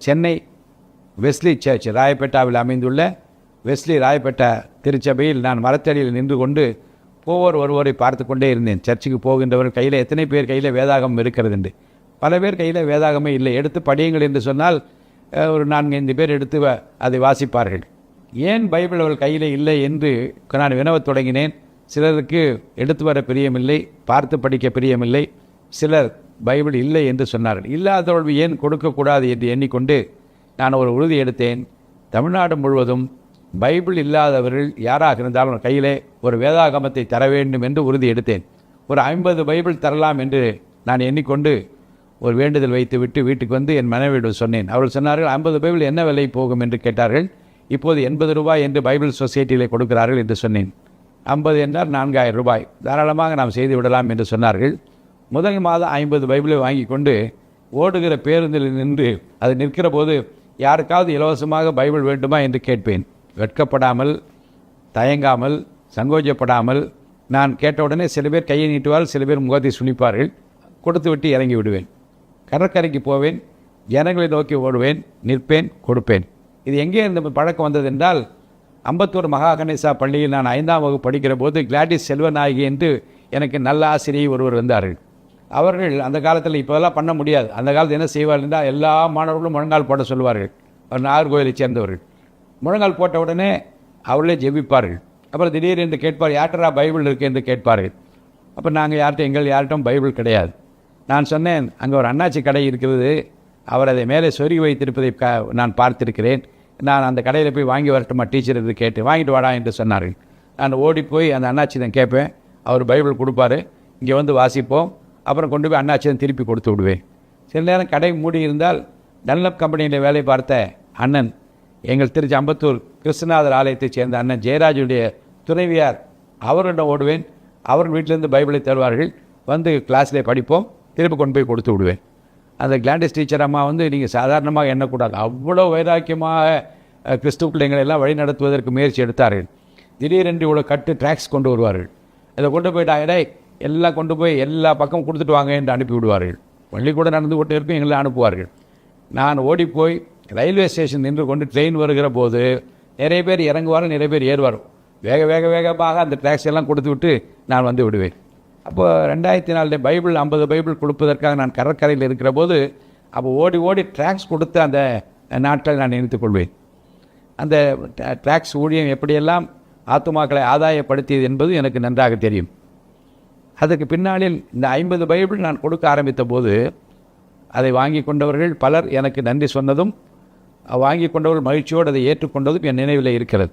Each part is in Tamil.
சென்னை வெஸ்லி சர்ச் ராயப்பேட்டாவில் அமைந்துள்ள வெஸ்லி ராயப்பேட்டா திருச்சபையில் நான் மரத்தடியில் நின்று கொண்டு ஒருவரை பார்த்து கொண்டே இருந்தேன். சர்ச்சுக்கு போகின்றவர் கையில் எத்தனை பேர் கையில் வேதாகம் இருக்கிறது என்று. பல பேர் கையில் வேதாகமே இல்லை. எடுத்து படியுங்கள் என்று சொன்னால் ஒரு 4-5 பேர் எடுத்து அதை வாசிப்பார்கள். ஏன் பைபிள் அவள் கையில் இல்லை என்று நான் வினவத் தொடங்கினேன். சிலருக்கு எடுத்து வர பிரியமில்லை, பார்த்து படிக்க பிரியமில்லை. சிலர் பைபிள் இல்லை என்று சொன்னார்கள். இல்லாதவர்கள் ஏன் கொடுக்கக்கூடாது என்று எண்ணிக்கொண்டு நான் ஒரு உறுதி எடுத்தேன். தமிழ்நாடு முழுவதும் பைபிள் இல்லாதவர்கள் யாராக இருந்தாலும் கையிலே ஒரு வேதாகமத்தை தர வேண்டும் என்று உறுதி எடுத்தேன். ஒரு 50 பைபிள் தரலாம் என்று நான் எண்ணிக்கொண்டு ஒரு வேண்டுதல் வைத்து விட்டு வீட்டுக்கு வந்து என் மனைவியிடம் சொன்னேன். அவர்கள் சொன்னார்கள், 50 பைபிள் என்ன விலை போகும் என்று கேட்டார்கள். இப்போது 80 ரூபாய் என்று பைபிள் சொசைட்டியிலே கொடுக்கிறார்கள் என்று சொன்னேன். 50 என்றால் 4000 ரூபாய், தாராளமாக நாம் செய்து விடலாம் என்று சொன்னார்கள். முதல் மாதம் 50 பைபிளை வாங்கி கொண்டு ஓடுகிற பேருந்தில் நின்று அது நிற்கிற போது யாருக்காவது இலவசமாக பைபிள் வேண்டுமா என்று கேட்பேன். வெட்கப்படாமல், தயங்காமல், சங்கோஜப்படாமல் நான் கேட்டவுடனே சில பேர் கையை நீட்டுவார்கள், சில பேர் முகத்தை சுனிப்பார்கள். கொடுத்து விட்டு இறங்கி விடுவேன். கடற்கரைக்கு போவேன், ஜனங்களை நோக்கி ஓடுவேன், நிற்பேன், கொடுப்பேன். இது எங்கே இந்த பழக்கம் வந்தது என்றால், அம்பத்தூர் மகா கணேசா பள்ளியில் நான் 5ஆம் வகுப்பு படிக்கிற போது கிளாடிஸ் செல்வநாயகி என்று எனக்கு நல்ல ஆசிரியை ஒருவர் வந்தார்கள். அவர்கள் அந்த காலத்தில் இப்போதெல்லாம் பண்ண முடியாது. அந்த காலத்தில் என்ன செய்வார்கள் என்றால், எல்லா மாணவர்களும் முழங்கால் போட சொல்வார்கள். அவர் நாகர்கோவிலை சேர்ந்தவர்கள். முழங்கால் போட்ட உடனே அவர்களே ஜெபிப்பார்கள். அப்புறம் திடீரென்று கேட்பார், யார்டரா பைபிள் இருக்குது என்று கேட்பார்கள். அப்போ நாங்கள் யார்கிட்டும் பைபிள் கிடையாது. நான் சொன்னேன், அங்கே ஒரு அண்ணாச்சி கடை இருக்கிறது, அவர் அதை மேலே சொருகி வைத்திருப்பதை நான் பார்த்திருக்கிறேன். நான் அந்த கடையில் போய் வாங்கி வரட்டுமா டீச்சர் என்று கேட்டு, வாங்கிட்டு வாடா என்று சொன்னார்கள். நான் ஓடி போய் அந்த அண்ணாச்சி தான் கேட்பேன். அவர் பைபிள் கொடுப்பார், இங்கே வந்து வாசிப்போம். அப்புறம் கொண்டு போய் அண்ணாச்சி தான் திருப்பி கொடுத்து விடுவேன். சில நேரம் கடை மூடி இருந்தால் டன்லப் கம்பெனியில் வேலை பார்த்த அண்ணன், எங்கள் திருச்சி அம்பத்தூர் கிருஷ்ணநாதர் ஆலயத்தைச் சேர்ந்த அண்ணன் ஜெயராஜுடைய துணைவியார், அவர்களிடம் ஓடுவேன். அவர்கள் வீட்டிலேருந்து பைபிளை தருவார்கள். வந்து கிளாஸில் படிப்போம், திருப்பி கொண்டு போய் கொடுத்து விடுவேன். அந்த கிளாண்டிஸ் டீச்சர் அம்மா வந்து நீங்கள் சாதாரணமாக எண்ணக்கூடாது, அவ்வளோ வைராக்கியமாக கிறிஸ்துவ பிள்ளைங்களை எல்லாம் வழி நடத்துவதற்கு முயற்சி எடுத்தார்கள். திடீரென்று இவ்வளோ கட்டு ட்ராக்ஸ் கொண்டு வருவார்கள். இதை கொண்டு போயிட்டாங்க, எல்லாம் கொண்டு போய் எல்லா பக்கமும் கொடுத்துட்டு வாங்க என்று அனுப்பி விடுவார்கள். பள்ளிக்கூடம் நடந்து கொண்டு இருக்கும், எங்களை அனுப்புவார்கள். நான் ஓடிப்போய் ரயில்வே ஸ்டேஷன் நின்று கொண்டு ட்ரெயின் வருகிற போது நிறைய பேர் இறங்குவார், நிறைய பேர் ஏறுவார். வேகமாக அந்த ட்ராக்ஸ் எல்லாம் கொடுத்து விட்டு நான் வந்து விடுவேன். அப்போ 2004 பைபிள் 50 பைபிள் கொடுப்பதற்காக நான் கடற்கரையில் இருக்கிற போது அப்போ ஓடி ட்ராக்ஸ் கொடுத்து அந்த நாட்களை நான் நினைத்துக் கொள்வேன். அந்த ட்ராக்ஸ் ஊழியம் எப்படியெல்லாம் ஆத்துமாக்களை ஆதாயப்படுத்தியது என்பது எனக்கு நன்றாக தெரியும். அதுக்கு பின்னாளில் இந்த 50 பைபிள் நான் கொடுக்க ஆரம்பித்த போது அதை வாங்கி கொண்டவர்கள் பலர் எனக்கு நன்றி சொன்னதும், வாங்கி கொண்டவர்கள் மகிழ்ச்சியோடு அதை ஏற்றுக்கொண்டதும் என் நினைவில் இருக்கிறது.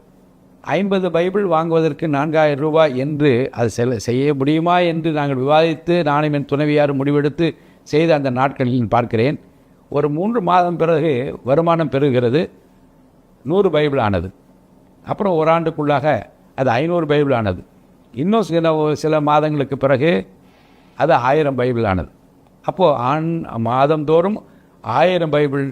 50 பைபிள் வாங்குவதற்கு 4000 ரூபாய் என்று அது செய்ய முடியுமா என்று நாங்கள் விவாதித்து நானும் என் துணைவியாரும் முடிவெடுத்து செய்த அந்த நாட்களில் பார்க்கிறேன். ஒரு 3 மாதம் பிறகு வருமானம் பெறுகிறது. 100 பைபிள் ஆனது. அப்புறம் ஒரு ஆண்டுக்குள்ளாக அது 500 பைபிள் ஆனது. இன்னும் சில மாதங்களுக்கு பிறகு அது 1000 பைபிள் ஆனது. அப்போது மாதந்தோறும் 1000 பைபிள்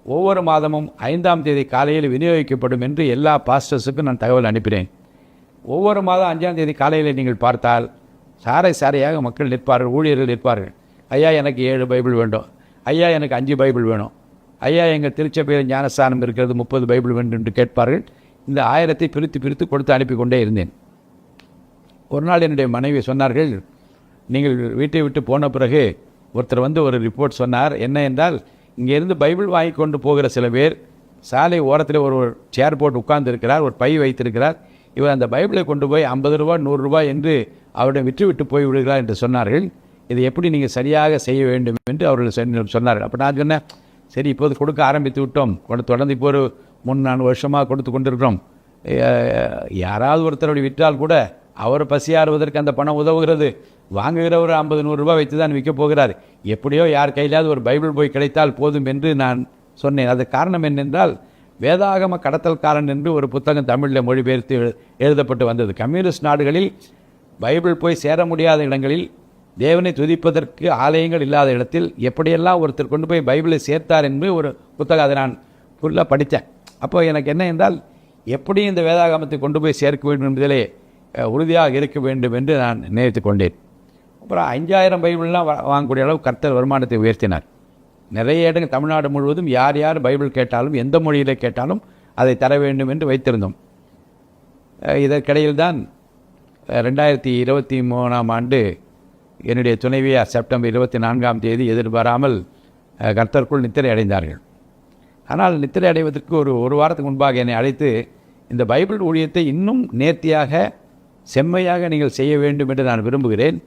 ஒவ்வொரு மாதமும் 5ஆம் தேதி காலையில் விநியோகிக்கப்படும் என்று எல்லா பாஸ்டர்ஸுக்கும் நான் தகவல் அனுப்பினேன். ஒவ்வொரு மாதம் 5ஆம் தேதி காலையில் நீங்கள் பார்த்தால் சாரையாக மக்கள் நிற்பார்கள், ஊழியர்கள் நிற்பார்கள். ஐயா எனக்கு 7 பைபிள் வேண்டும், ஐயா எனக்கு 5 பைபிள் வேணும், ஐயா எங்கள் திருச்சபையில் ஞானஸ்தானம் இருக்கிறது 30 பைபிள் வேண்டும் என்று கேட்பார்கள். இந்த 1000 பிரித்து கொடுத்து அனுப்பி கொண்டே இருந்தேன். ஒரு நாள் என்னுடைய மனைவி சொன்னார்கள், நீங்கள் வீட்டை விட்டு போன பிறகு ஒருத்தர் வந்து ஒரு ரிப்போர்ட் சொன்னார். என்ன என்றால், இங்கேருந்து பைபிள் வாங்கி கொண்டு போகிற சில பேர் சாலை ஓரத்தில் ஒரு சேர் போட்டு உட்கார்ந்து இருக்கிறார், ஒரு பை வைத்திருக்கிறார். இவர் அந்த பைபிளை கொண்டு போய் 50 ரூபா 100 ரூபாய் என்று அவரிடம் விட்டு போய் விடுகிறார் என்று சொன்னார்கள். இதை எப்படி நீங்கள் சரியாக செய்ய வேண்டும் என்று அவர்கள் சொன்னார்கள். அப்போ நான் சொன்னேன், சரி இப்போது கொடுக்க ஆரம்பித்து விட்டோம், தொடர்ந்து இப்போ ஒரு 3-4 வருஷமாக கொடுத்து கொண்டிருக்கிறோம். யாராவது ஒருத்தருடைய விற்றால் கூட அவர் பசியாறுவதற்கு அந்த பணம் உதவுகிறது. வாங்குகிறவர் 50-100 ரூபாய் வைத்து தான் விற்கப் போகிறார். எப்படியோ யார் கையிலாவது ஒரு பைபிள் போய் கிடைத்தால் போதும் என்று நான் சொன்னேன். அது காரணம் என்னென்றால், வேதாகம கடத்தல்காரன் என்று ஒரு புத்தகம் தமிழில் மொழிபெயர்த்து எழுதப்பட்டு வந்தது. கம்யூனிஸ்ட் நாடுகளில் பைபிள் போய் சேர முடியாத இடங்களில், தேவனை துதிப்பதற்கு ஆலயங்கள் இல்லாத இடத்தில் எப்படியெல்லாம் ஒருத்தர் கொண்டு போய் பைபிளை சேர்த்தார் என்று ஒரு புத்தகம், அதை நான் ஃபுல்லாக படித்தேன். அப்போ எனக்கு என்ன என்றால், எப்படி இந்த வேதாகமத்தை கொண்டு போய் சேர்க்க வேண்டும் என்பதிலே உறுதியாக இருக்க வேண்டும் என்று நான் நினைத்து கொண்டேன். அப்புறம் 5000 பைபிள்லாம் வாங்கக்கூடிய அளவு கர்த்தர் வருமானத்தை உயர்த்தினார். நிறைய இடங்கள் தமிழ்நாடு முழுவதும் யார் யார் பைபிள் கேட்டாலும் எந்த மொழியில் கேட்டாலும் அதை தர வேண்டும் என்று வைத்திருந்தோம். இதற்கிடையில் தான் 2023ஆம் ஆண்டு என்னுடைய துணைவியார் செப்டம்பர் 24ஆம் தேதி எதிர்பாராமல் கர்த்தருக்குள் நித்திரை அடைந்தார்கள். ஆனால் நித்திரை அடைவதற்கு ஒரு வாரத்துக்கு முன்பாக என்னை அழைத்து இந்த பைபிள் ஊழியத்தை இன்னும் நேர்த்தியாக செம்மையாக நீங்கள் செய்ய வேண்டும் என்று நான் விரும்புகிறேன்.